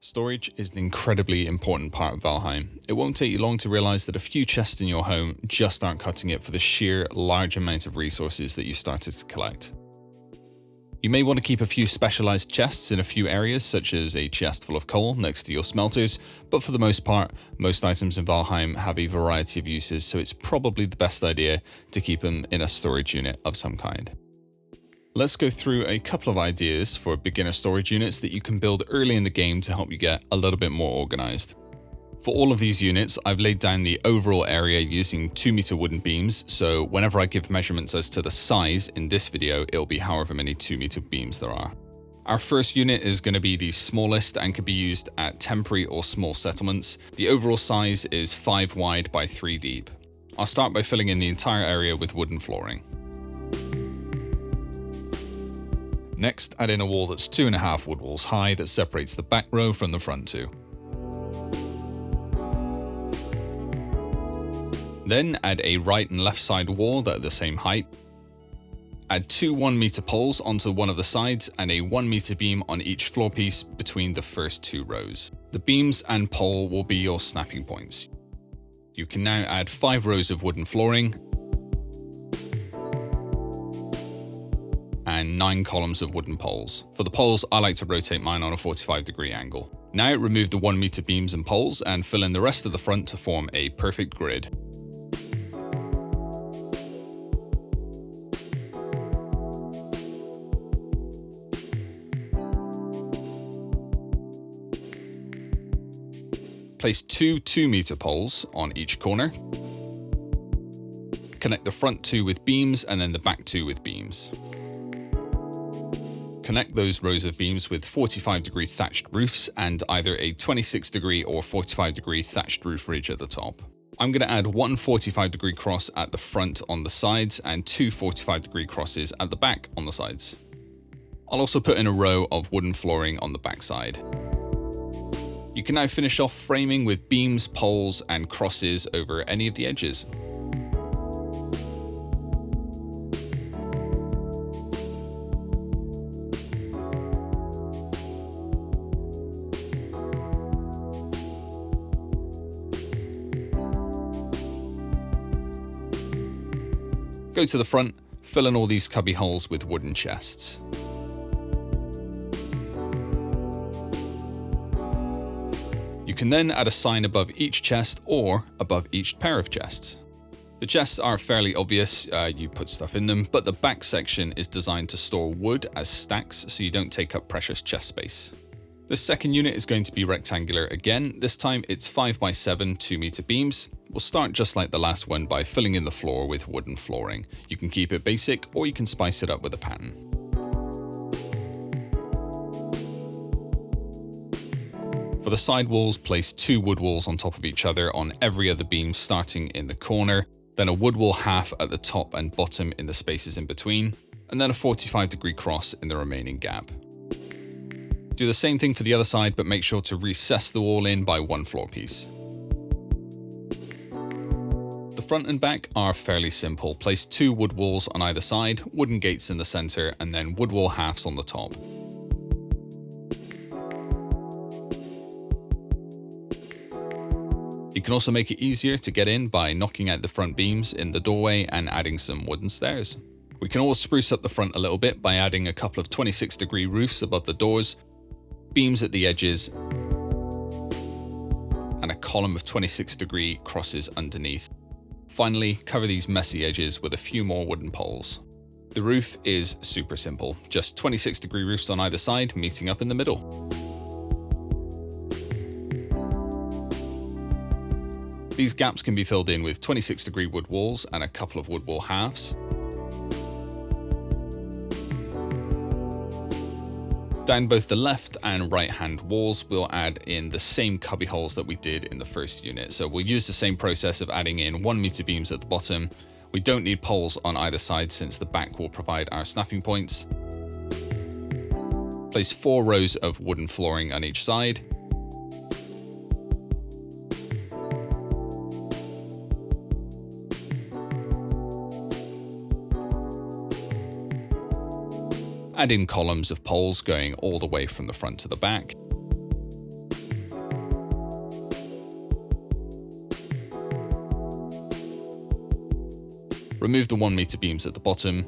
Storage is an incredibly important part of Valheim. It won't take you long to realise that a few chests in your home just aren't cutting it for the sheer large amount of resources that you started to collect. You may want to keep a few specialised chests in a few areas, such as a chest full of coal next to your smelters, but for the most part, most items in Valheim have a variety of uses, so it's probably the best idea to keep them in a storage unit of some kind. Let's go through a couple of ideas for beginner storage units that you can build early in the game to help you get a little bit more organised. For all of these units, I've laid down the overall area using 2-meter wooden beams, so whenever I give measurements as to the size in this video, it'll be however many 2-meter beams there are. Our first unit is going to be the smallest and can be used at temporary or small settlements. The overall size is 5 wide by 3 deep. I'll start by filling in the entire area with wooden flooring. Next, add in a wall that's 2.5 wood walls high that separates the back row from the front two. Then add a right and left side wall that are the same height. Add 2 1-meter poles onto one of the sides and a 1-meter beam on each floor piece between the first 2 rows. The beams and pole will be your snapping points. You can now add 5 rows of wooden flooring and 9 columns of wooden poles. For the poles, I like to rotate mine on a 45-degree angle. Now remove the 1-meter beams and poles and fill in the rest of the front to form a perfect grid. Place 2 2-meter poles on each corner. Connect the front 2 with beams and then the back 2 with beams. Connect those rows of beams with 45-degree thatched roofs and either a 26-degree or 45-degree thatched roof ridge at the top. I'm going to add 1 45-degree cross at the front on the sides and 2 45-degree crosses at the back on the sides. I'll also put in a row of wooden flooring on the back side. You can now finish off framing with beams, poles, and crosses over any of the edges. Go to the front, fill in all these cubby holes with wooden chests. You can then add a sign above each chest or above each pair of chests. The chests are fairly obvious, you put stuff in them, but the back section is designed to store wood as stacks so you don't take up precious chest space. The second unit is going to be rectangular again. This time it's 5 by 7 2-meter beams. We'll start just like the last one by filling in the floor with wooden flooring. You can keep it basic or you can spice it up with a pattern. For the side walls, place 2 wood walls on top of each other on every other beam starting in the corner, then a wood wall half at the top and bottom in the spaces in between, and then a 45-degree cross in the remaining gap. Do the same thing for the other side, but make sure to recess the wall in by 1 floor piece. The front and back are fairly simple. Place 2 wood walls on either side, wooden gates in the center, and then wood wall halves on the top. You can also make it easier to get in by knocking out the front beams in the doorway and adding some wooden stairs. We can also spruce up the front a little bit by adding a couple of 26-degree roofs above the doors, beams at the edges, and a column of 26-degree crosses underneath. Finally, cover these messy edges with a few more wooden poles. The roof is super simple, just 26-degree roofs on either side meeting up in the middle. These gaps can be filled in with 26-degree wood walls and a couple of wood wall halves. Down both the left and right hand walls, we'll add in the same cubby holes that we did in the first unit. So we'll use the same process of adding in 1-meter beams at the bottom. We don't need poles on either side since the back will provide our snapping points. Place 4 rows of wooden flooring on each side. Add in columns of poles going all the way from the front to the back. Remove the 1 meter beams at the bottom.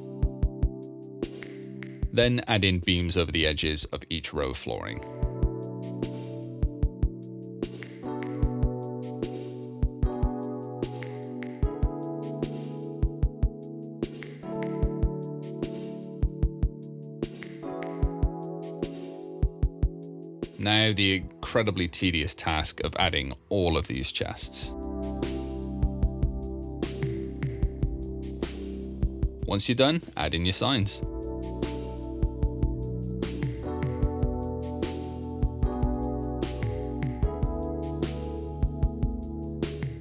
Then add in beams over the edges of each row of flooring. Now the incredibly tedious task of adding all of these chests. Once you're done, add in your signs.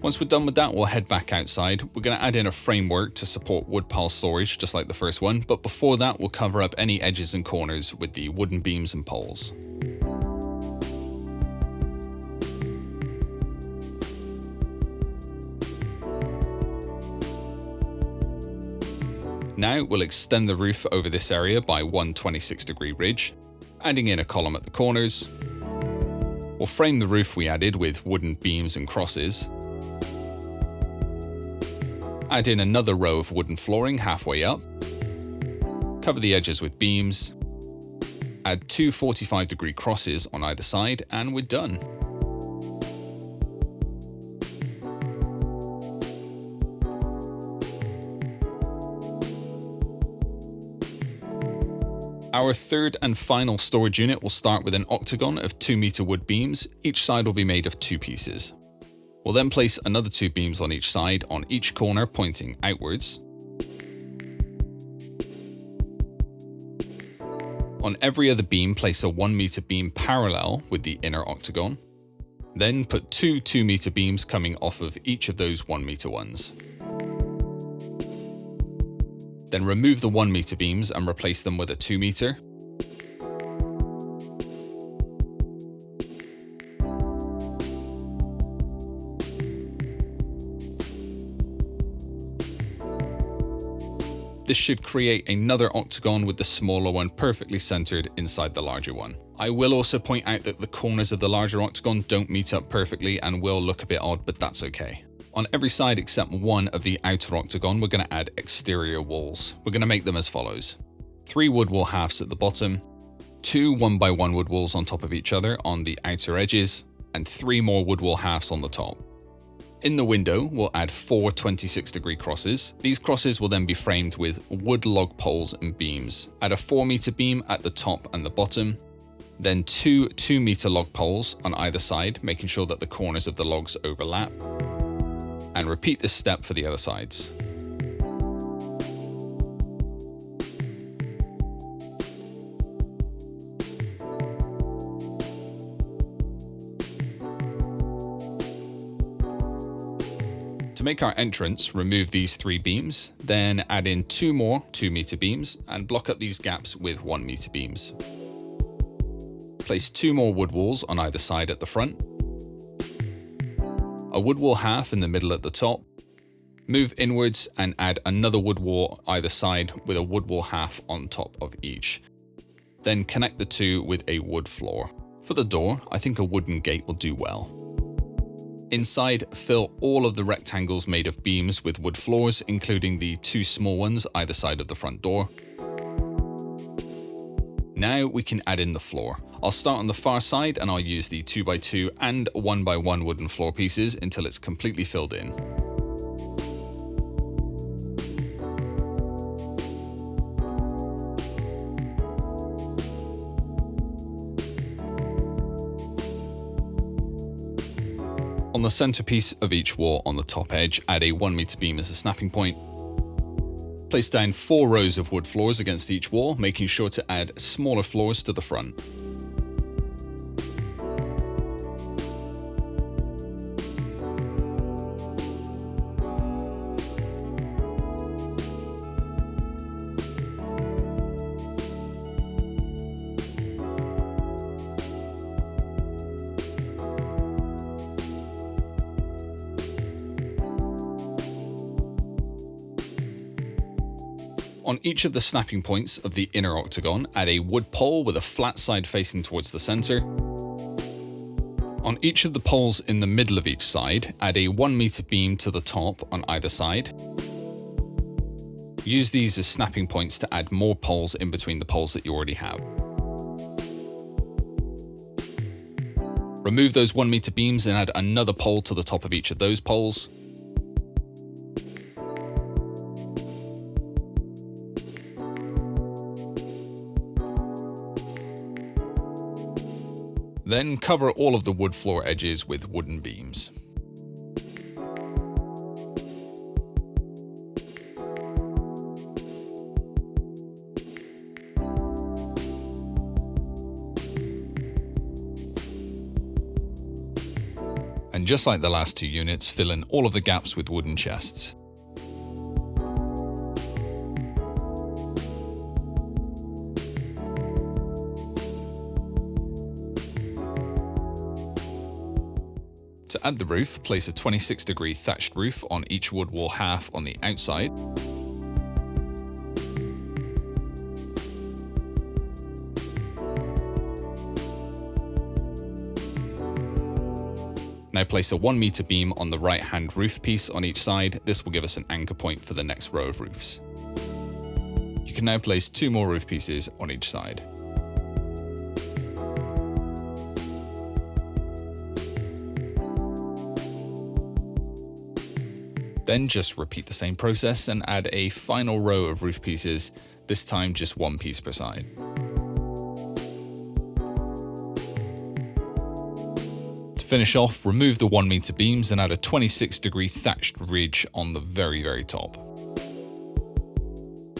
Once we're done with that, we'll head back outside. We're going to add in a framework to support wood pile storage, just like the first one, but before that, we'll cover up any edges and corners with the wooden beams and poles. Now we'll extend the roof over this area by one 26-degree ridge, adding in a column at the corners. We'll frame the roof we added with wooden beams and crosses. Add in another row of wooden flooring halfway up. Cover the edges with beams. Add two 45-degree crosses on either side, and we're done. Our third and final storage unit will start with an octagon of 2-meter wood beams. Each side will be made of 2 pieces. We'll then place another 2 beams on each side, on each corner pointing outwards. On every other beam, place a 1-meter beam parallel with the inner octagon. Then put 2 2-meter beams coming off of each of those 1-meter ones. Then remove the 1-meter beams and replace them with a 2-meter. This should create another octagon with the smaller one perfectly centered inside the larger one. I will also point out that the corners of the larger octagon don't meet up perfectly and will look a bit odd, but that's okay. On every side except one of the outer octagon, we're going to add exterior walls. We're going to make them as follows. 3 wood wall halves at the bottom, 2 1x1 wood walls on top of each other on the outer edges, and 3 more wood wall halves on the top. In the window, we'll add 4 26-degree crosses. These crosses will then be framed with wood log poles and beams. Add a 4-meter beam at the top and the bottom, then 2 2-meter log poles on either side, making sure that the corners of the logs overlap. And repeat this step for the other sides. To make our entrance, remove these 3 beams, then add in 2 more 2-meter beams and block up these gaps with 1-meter beams. Place 2 more wood walls on either side at the front. A wood wall half in the middle at the top. Move inwards and add another wood wall either side with a wood wall half on top of each. Then connect the 2 with a wood floor. For the door, I think a wooden gate will do well. Inside, fill all of the rectangles made of beams with wood floors, including the 2 small ones either side of the front door. Now we can add in the floor. I'll start on the far side and I'll use the 2x2 and 1x1 wooden floor pieces until it's completely filled in. On the centerpiece of each wall on the top edge, add a 1-meter beam as a snapping point. Place down 4 rows of wood floors against each wall, making sure to add smaller floors to the front. On each of the snapping points of the inner octagon, add a wood pole with a flat side facing towards the center. On each of the poles in the middle of each side, add a 1-meter beam to the top on either side. Use these as snapping points to add more poles in between the poles that you already have. Remove those 1 meter beams and add another pole to the top of each of those poles. Then cover all of the wood floor edges with wooden beams. And just like the last 2 units, fill in all of the gaps with wooden chests. To add the roof, place a 26-degree thatched roof on each wood wall half on the outside. Now place a 1 meter beam on the right hand roof piece on each side. This will give us an anchor point for the next row of roofs. You can now place 2 more roof pieces on each side. Then just repeat the same process and add a final row of roof pieces, this time just 1 piece per side. To finish off, remove the 1 meter beams and add a 26-degree thatched ridge on the very top.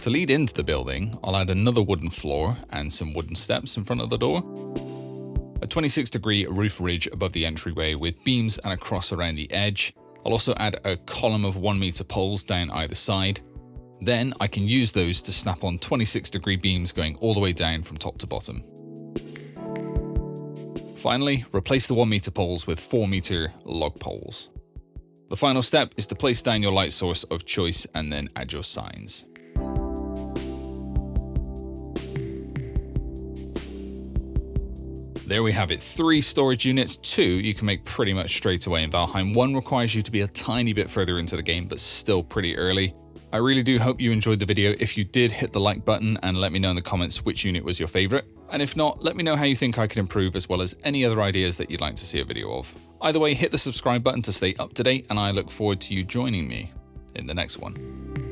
To lead into the building, I'll add another wooden floor and some wooden steps in front of the door. A 26-degree roof ridge above the entryway with beams and a cross around the edge. I'll also add a column of 1 meter poles down either side. Then I can use those to snap on 26-degree beams going all the way down from top to bottom. Finally, replace the 1 meter poles with 4 meter log poles. The final step is to place down your light source of choice and then add your signs. There we have it, 3 storage units, 2 you can make pretty much straight away in Valheim. 1 requires you to be a tiny bit further into the game, but still pretty early. I really do hope you enjoyed the video. If you did, hit the like button and let me know in the comments which unit was your favorite. And if not, let me know how you think I could improve, as well as any other ideas that you'd like to see a video of. Either way, hit the subscribe button to stay up to date, and I look forward to you joining me in the next one.